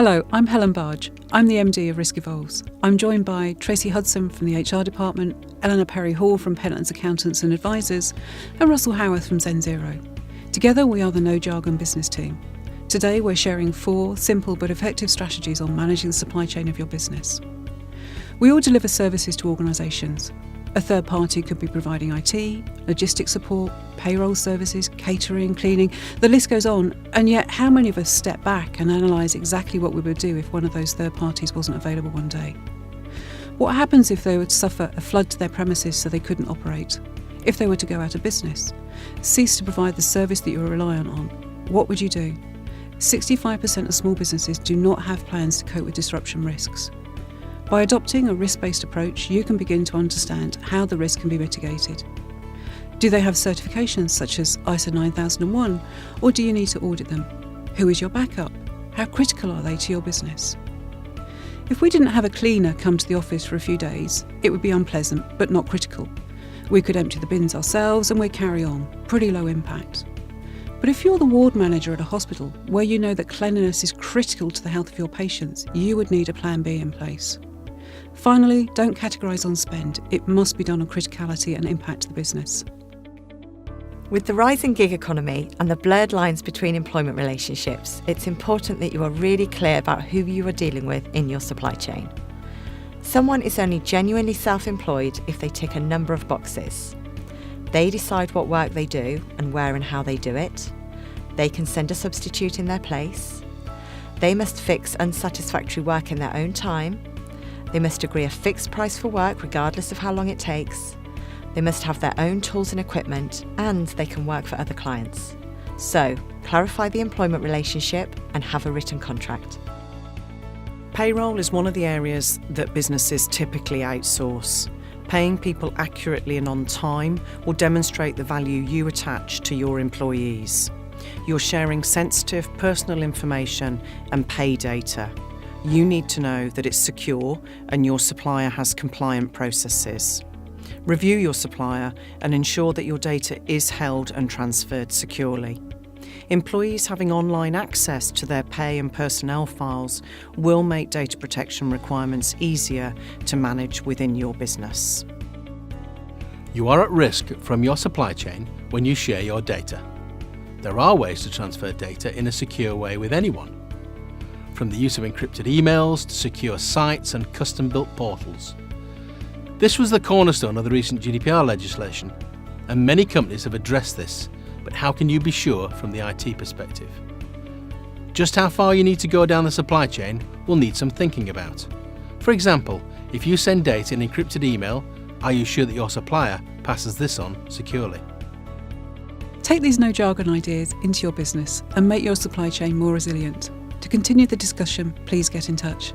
Hello, I'm Helen Barge. I'm the MD of Risk Evolves. I'm joined by Tracey Hudson from the HR department, Elinor Hall from Pentlands Accountants and Advisors, and Russell Howarth from Zenzero. Together we are the No Jargon business team. Today we're sharing 4 simple but effective strategies on managing the supply chain of your business. We all deliver services to organisations. A third party could be providing IT, logistics support, payroll services, catering, cleaning, the list goes on, and yet how many of us step back and analyse exactly what we would do if one of those third parties wasn't available one day? What happens if they would suffer a flood to their premises so they couldn't operate? If they were to go out of business? Cease to provide the service that you're reliant on? What would you do? 65% of small businesses do not have plans to cope with disruption risks. By adopting a risk-based approach, you can begin to understand how the risk can be mitigated. Do they have certifications such as ISO 9001, or do you need to audit them? Who is your backup? How critical are they to your business? If we didn't have a cleaner come to the office for a few days, it would be unpleasant, but not critical. We could empty the bins ourselves and we'd carry on, pretty low impact. But if you're the ward manager at a hospital, where you know that cleanliness is critical to the health of your patients, you would need a plan B in place. Finally, don't categorise on spend. It must be done on criticality and impact to the business. With the rising gig economy and the blurred lines between employment relationships, it's important that you are really clear about who you are dealing with in your supply chain. Someone is only genuinely self-employed if they tick a number of boxes. They decide what work they do and where and how they do it. They can send a substitute in their place. They must fix unsatisfactory work in their own time. They must agree a fixed price for work regardless of how long it takes. They must have their own tools and equipment, and they can work for other clients. So, clarify the employment relationship and have a written contract. Payroll is one of the areas that businesses typically outsource. Paying people accurately and on time will demonstrate the value you attach to your employees. You're sharing sensitive personal information and pay data. You need to know that it's secure and your supplier has compliant processes. Review your supplier and ensure that your data is held and transferred securely. Employees having online access to their pay and personnel files will make data protection requirements easier to manage within your business. You are at risk from your supply chain when you share your data. There are ways to transfer data in a secure way with anyone, from the use of encrypted emails to secure sites and custom-built portals. This was the cornerstone of the recent GDPR legislation, and many companies have addressed this, but how can you be sure from the IT perspective? Just how far you need to go down the supply chain will need some thinking about. For example, if you send data in encrypted email, are you sure that your supplier passes this on securely? Take these no jargon ideas into your business and make your supply chain more resilient. To continue the discussion, please get in touch.